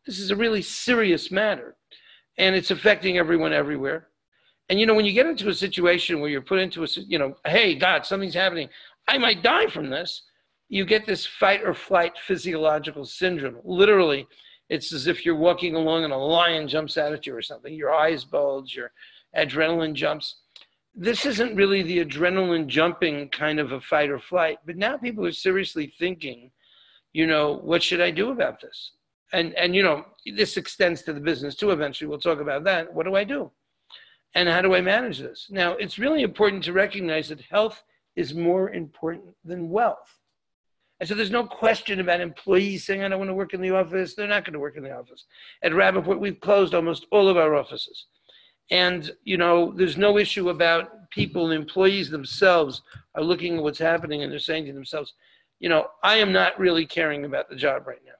This is a really serious matter, and it's affecting everyone everywhere. And, when you get into a situation where you're put into hey, God, something's happening, I might die from this, you get this fight or flight physiological syndrome. Literally, it's as if you're walking along and a lion jumps out at you or something. Your eyes bulge, your adrenaline jumps. This isn't really the adrenaline jumping kind of a fight or flight, but now people are seriously thinking, what should I do about this? And this extends to the business too. Eventually, we'll talk about that. What do I do? And how do I manage this? Now, it's really important to recognize that health is more important than wealth. And so there's no question about employees saying, I don't want to work in the office. They're not going to work in the office. At Rappaport, we've closed almost all of our offices. And, there's no issue about people, employees themselves are looking at what's happening and they're saying to themselves, I am not really caring about the job right now.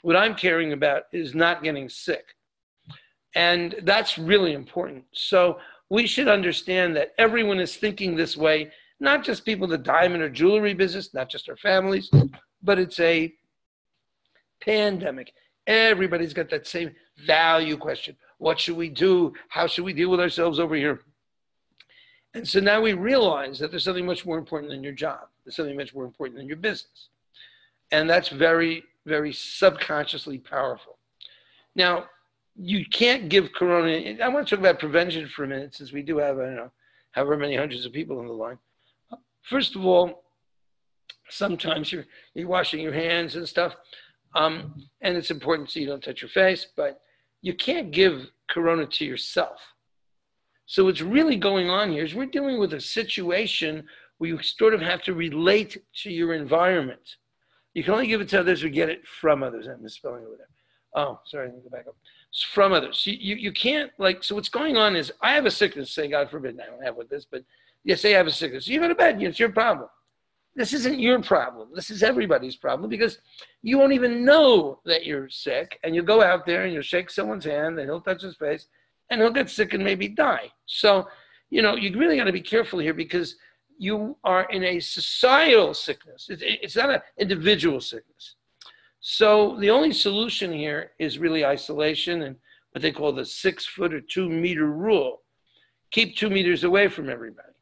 What I'm caring about is not getting sick. And that's really important. So we should understand that everyone is thinking this way, not just people in the diamond or jewelry business, not just our families, but it's a pandemic. Everybody's got that same value question. What should we do? How should we deal with ourselves over here? And so now we realize that there's something much more important than your job. There's something much more important than your business. And that's very, very subconsciously powerful. Now, you can't give Corona. I want to talk about prevention for a minute, since we do have, I don't know, however many hundreds of people on the line. First of all, sometimes you're washing your hands and stuff, and it's important so you don't touch your face, but you can't give Corona to yourself. So what's really going on here is we're dealing with a situation where you sort of have to relate to your environment. You can only give it to others or get it from others. I'm misspelling over there. Oh, sorry, let me go back up. It's from others. You can't, so what's going on is, I have a sickness, say God forbid, I don't have with this, but yes, say I have a sickness. You go to bed, it's your problem. This isn't your problem. This is everybody's problem, because you won't even know that you're sick, and you go out there and you'll shake someone's hand and he'll touch his face and he'll get sick and maybe die. So, you really got to be careful here, because you are in a societal sickness. It's not an individual sickness. So the only solution here is really isolation and what they call the 6 foot or 2 meter rule. Keep 2 meters away from everybody.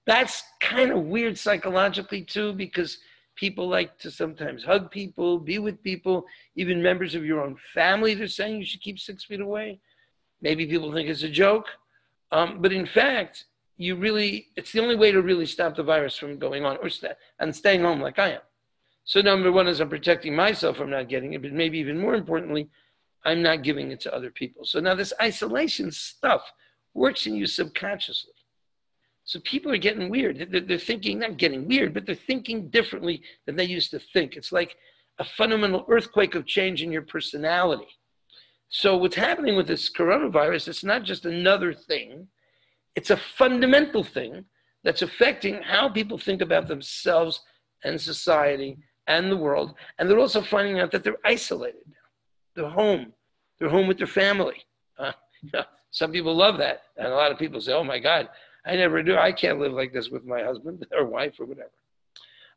That's kind of weird psychologically too, because people like to sometimes hug people, be with people, even members of your own family. They're saying you should keep 6 feet away. Maybe people think it's a joke. But in fact, it's the only way to really stop the virus from going on, and staying home like I am. So number one is I'm protecting myself from not getting it, but maybe even more importantly, I'm not giving it to other people. So now this isolation stuff works in you subconsciously. So people are getting weird. They're thinking, not getting weird, but they're thinking differently than they used to think. It's like a fundamental earthquake of change in your personality. So what's happening with this coronavirus, it's not just another thing. It's a fundamental thing that's affecting how people think about themselves and society and the world. And they're also finding out that they're isolated now. They're home. They're home with their family. Some people love that. And a lot of people say, oh my God, I never do. I can't live like this with my husband or wife or whatever.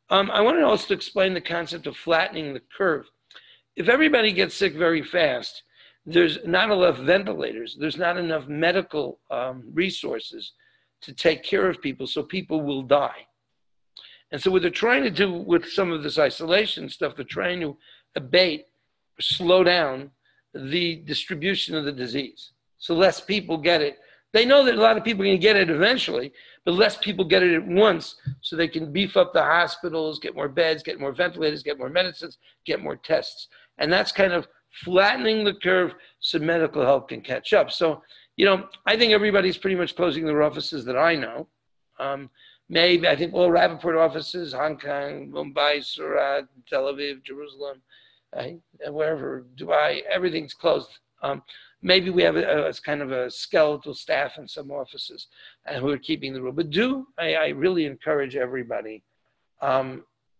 I want to also explain the concept of flattening the curve. If everybody gets sick very fast, there's not enough ventilators. There's not enough medical resources to take care of people, so people will die. And so what they're trying to do with some of this isolation stuff, they're trying to abate, slow down the distribution of the disease. So less people get it. They know that a lot of people are going to get it eventually, but less people get it at once, so they can beef up the hospitals, get more beds, get more ventilators, get more medicines, get more tests. And that's kind of flattening the curve so medical help can catch up. So, I think everybody's pretty much closing their offices that I know. Maybe, I think all Rappaport offices, Hong Kong, Mumbai, Surat, Tel Aviv, Jerusalem, wherever, Dubai, everything's closed. Maybe we have a kind of a skeletal staff in some offices who are keeping the rule. But I really encourage everybody,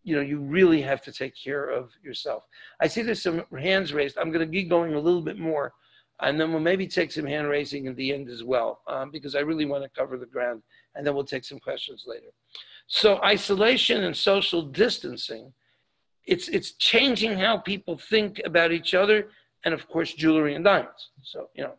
you really have to take care of yourself. I see there's some hands raised. I'm going to be going a little bit more, and then we'll maybe take some hand raising at the end as well, because I really want to cover the ground, and then we'll take some questions later. So isolation and social distancing it's changing how people think about each other, and of course, jewelry and diamonds. So, you know,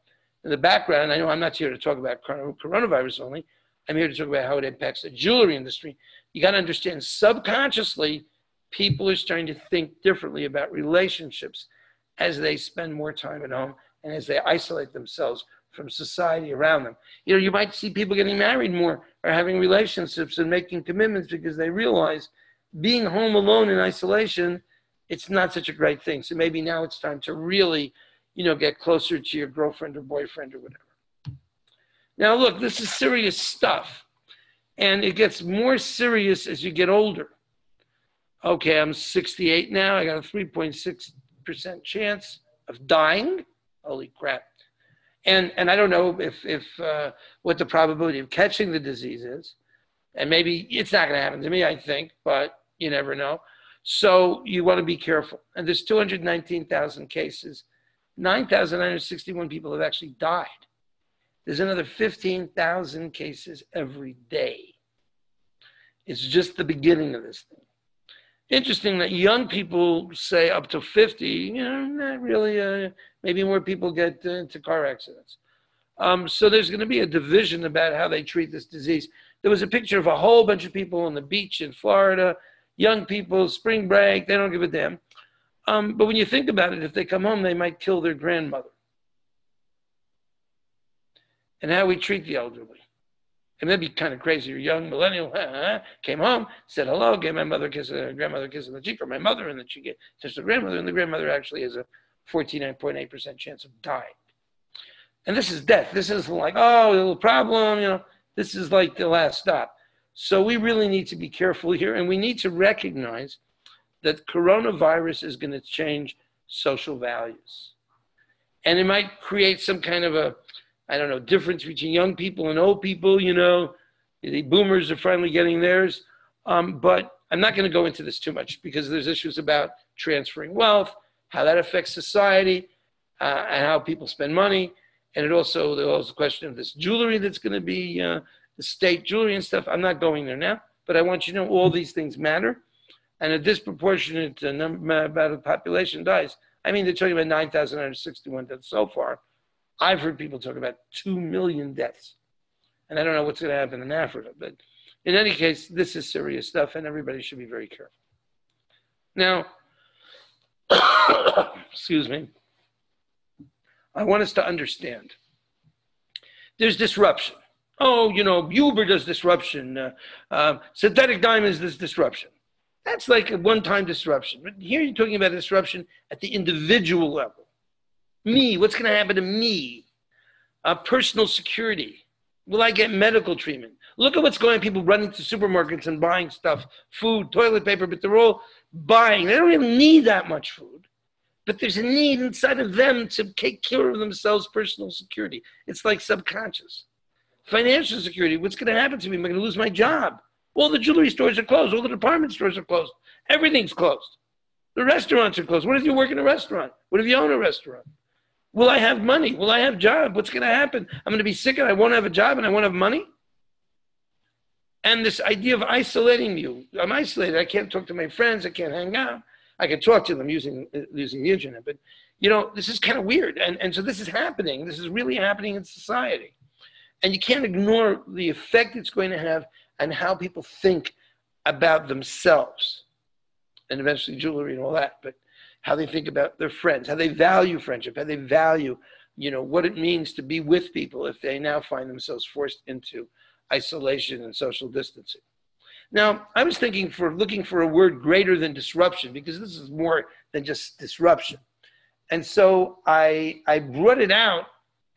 in the background, I know I'm not here to talk about coronavirus only. I'm here to talk about how it impacts the jewelry industry. You got to understand, subconsciously, people are starting to think differently about relationships as they spend more time at home and as they isolate themselves from society around them. You know, you might see people getting married more or having relationships and making commitments because they realize being home alone in isolation, it's not such a great thing. So maybe now it's time to really, you know, get closer to your girlfriend or boyfriend or whatever. Now, look, this is serious stuff, and it gets more serious as you get older. Okay, I'm 68 now. I got a 3.6% chance of dying. Holy crap. And I don't know if what the probability of catching the disease is. And maybe it's not going to happen to me, I think, but you never know. So you want to be careful. And there's 219,000 cases. 9,961 people have actually died. There's another 15,000 cases every day. It's just the beginning of this thing. Interesting that young people say up to 50, you know, not really, maybe more people get into car accidents. So there's going to be a division about how they treat this disease. There was a picture of a whole bunch of people on the beach in Florida, young people, spring break, they don't give a damn. But when you think about it, if they come home, they might kill their grandmother. And how we treat the elderly. And that'd be kind of crazy. You're young, millennial, came home, said hello, gave my mother a kiss, grandmother a kiss on the cheek, or my mother, and then she kissed the grandmother, and the grandmother actually has a 49.8% chance of dying. And this is death. This isn't like, oh, a little problem, you know. This is like the last stop. So we really need to be careful here, and we need to recognize that coronavirus is going to change social values. And it might create some kind of a, I don't know, difference between young people and old people, you know. The boomers are finally getting theirs. But I'm not going to go into this too much because there's issues about transferring wealth, how that affects society, and how people spend money. And there's also the question of this jewelry that's going to be the state jewelry and stuff. I'm not going there now, but I want you to know all these things matter. And a disproportionate number of the population dies. I mean, they're talking about 9,961 deaths so far. I've heard people talk about 2 million deaths. And I don't know what's going to happen in Africa. But in any case, this is serious stuff, and everybody should be very careful. Now, excuse me, I want us to understand. There's disruption. Oh, you know, Uber does disruption. Synthetic diamonds does disruption. That's like a one-time disruption. But here you're talking about disruption at the individual level. Me, what's going to happen to me? Personal security. Will I get medical treatment? Look at what's going on. People running to supermarkets and buying stuff, food, toilet paper, but they're all buying. They don't really need that much food. But there's a need inside of them to take care of themselves, personal security. It's like subconscious. Financial security, what's going to happen to me? Am I going to lose my job? All the jewelry stores are closed. All the department stores are closed. Everything's closed. The restaurants are closed. What if you work in a restaurant? What if you own a restaurant? Will I have money? Will I have a job? What's going to happen? I'm going to be sick and I won't have a job and I won't have money? And this idea of isolating you. I'm isolated. I can't talk to my friends. I can't hang out. I can talk to them using the internet. But, you know, this is kind of weird. And so this is happening. This is really happening in society. And you can't ignore the effect it's going to have on how people think about themselves. And eventually jewelry and all that. But how they think about their friends, how they value friendship, how they value, you know, what it means to be with people if they now find themselves forced into isolation and social distancing. Now, I was looking for a word greater than disruption, because this is more than just disruption. And so I brought it out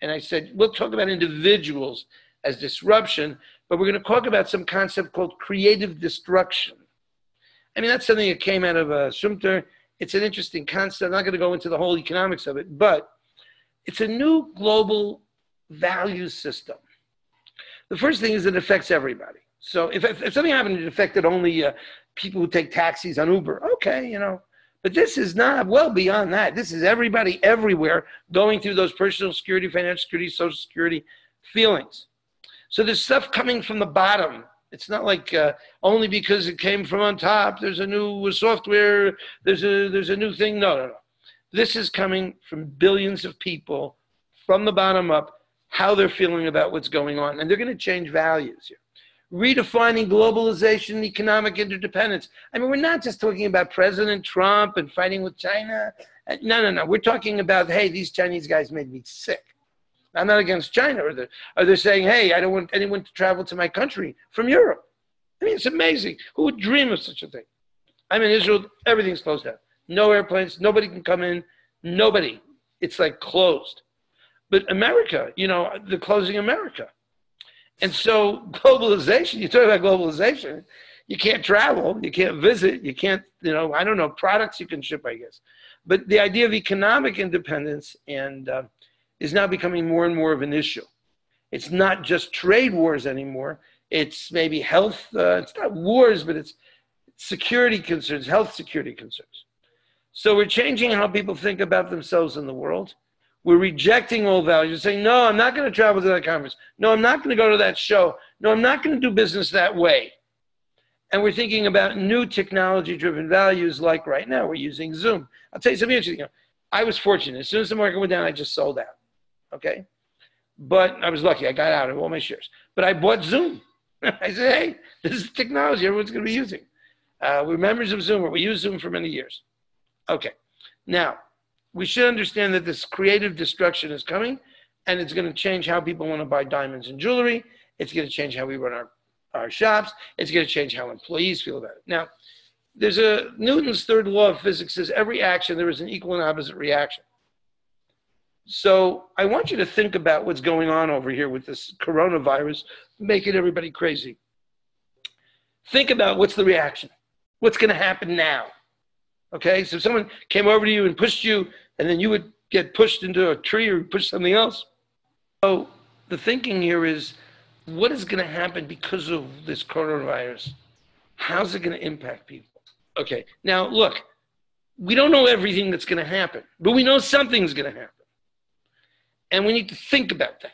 and I said, we'll talk about individuals as disruption, but we're going to talk about some concept called creative destruction. I mean, that's something that came out of Sumter. It's an interesting concept. I'm not going to go into the whole economics of it, but it's a new global value system. The first thing is it affects everybody. So if something happened, it affected only people who take taxis on Uber. Okay, you know, but this is not well beyond that. This is everybody everywhere going through those personal security, financial security, social security feelings. So there's stuff coming from the bottom It's not like only because it came from on top, there's a new software, there's a new thing. No, no, no. This is coming from billions of people from the bottom up, how they're feeling about what's going on. And they're going to change values here. Redefining globalization, economic interdependence. I mean, we're not just talking about President Trump and fighting with China. No, no, no. We're talking about, hey, these Chinese guys made me sick. I'm not against China. Or they're saying, hey, I don't want anyone to travel to my country from Europe. I mean, it's amazing. Who would dream of such a thing? I'm in Israel. Everything's closed down. No airplanes. Nobody can come in. Nobody. It's like closed. But America, you know, they're closing America. And so globalization, you talk about globalization, you can't travel, you can't visit, you can't, you know, I don't know, products you can ship, I guess. But the idea of economic independence and is now becoming more and more of an issue. It's not just trade wars anymore. It's maybe health, it's not wars, but it's security concerns, health security concerns. So we're changing how people think about themselves in the world. We're rejecting old values. We're saying, no, I'm not going to travel to that conference. No, I'm not going to go to that show. No, I'm not going to do business that way. And we're thinking about new technology-driven values like right now. We're using Zoom. I'll tell you something interesting. You know, I was fortunate. As soon as the market went down, I just sold out. Okay? But I was lucky. I got out of all my shares. But I bought Zoom. I said, hey, this is technology everyone's going to be using. We're members of Zoom. We use Zoom for many years. Okay. Now, we should understand that this creative destruction is coming, and it's going to change how people want to buy diamonds and jewelry. It's going to change how we run our shops. It's going to change how employees feel about it. Now, there's Newton's third law of physics says every action, there is an equal and opposite reaction. So I want you to think about what's going on over here with this coronavirus, making everybody crazy. Think about what's the reaction. What's going to happen now? Okay, so if someone came over to you and pushed you, and then you would get pushed into a tree or push something else. So the thinking here is, what is going to happen because of this coronavirus? How's it going to impact people? Okay, now look, we don't know everything that's going to happen, but we know something's going to happen. And we need to think about that.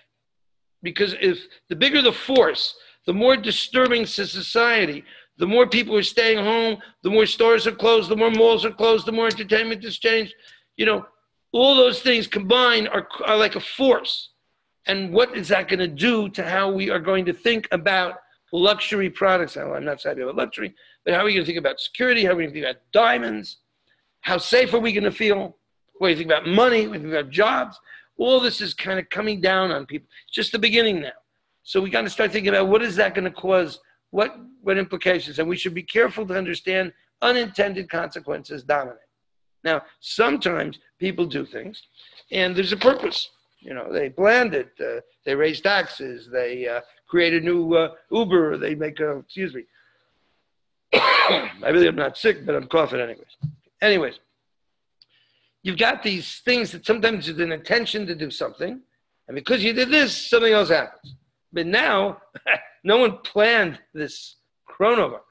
Because if the bigger the force, the more disturbing to society, the more people are staying home, the more stores are closed, the more malls are closed, the more entertainment is changed. You know, all those things combined are like a force. And what is that going to do to how we are going to think about luxury products? Now, I'm not saying about luxury, but how are we going to think about security? How are we going to think about diamonds? How safe are we going to feel? What do you think about money? What do you think about jobs? All this is kind of coming down on people. It's just the beginning now. So we got to start thinking about what is that going to cause, what implications, and we should be careful to understand unintended consequences dominate. Now, sometimes people do things, and there's a purpose. You know, they planned it, they raised taxes, they create a new Uber, they make a, excuse me. I really am not sick, but I'm coughing anyways. You've got these things that sometimes there's an intention to do something, and because you did this, something else happens. But now, no one planned this coronavirus.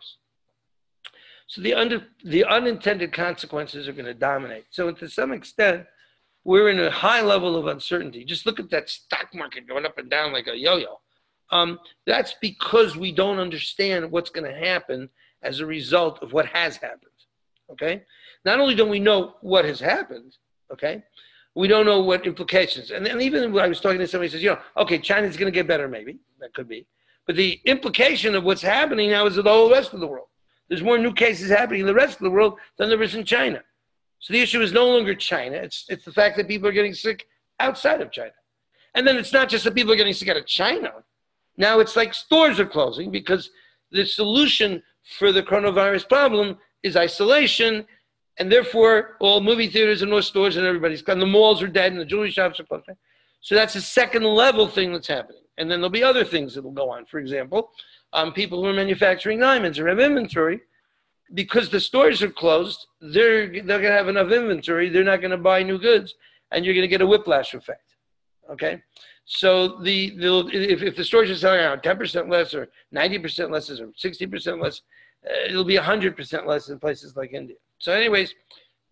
So the unintended consequences are going to dominate. So to some extent, we're in a high level of uncertainty. Just look at that stock market going up and down like a yo-yo. That's because we don't understand what's going to happen as a result of what has happened, okay? Not only don't we know what has happened, okay, we don't know what implications. And even when I was talking to somebody who says, you know, okay, China's going to get better maybe. That could be. But the implication of what's happening now is to the whole rest of the world. There's more new cases happening in the rest of the world than there is in China. So the issue is no longer China. It's the fact that people are getting sick outside of China. And then it's not just that people are getting sick out of China. Now it's like stores are closing because the solution for the coronavirus problem is isolation, and therefore all movie theaters and all stores and everybody's gone. The malls are dead and the jewelry shops are closed. So that's a second level thing that's happening. And then there'll be other things that will go on. For example, people who are manufacturing diamonds or have inventory, because the stores are closed, they're going to have enough inventory. They're not going to buy new goods, and you're going to get a whiplash effect. Okay, so if the stores are selling out 10% less, or 90% less, or 60% less, it'll be 100% less in places like India. So, anyways,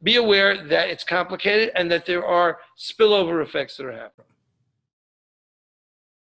be aware that it's complicated and that there are spillover effects that are happening.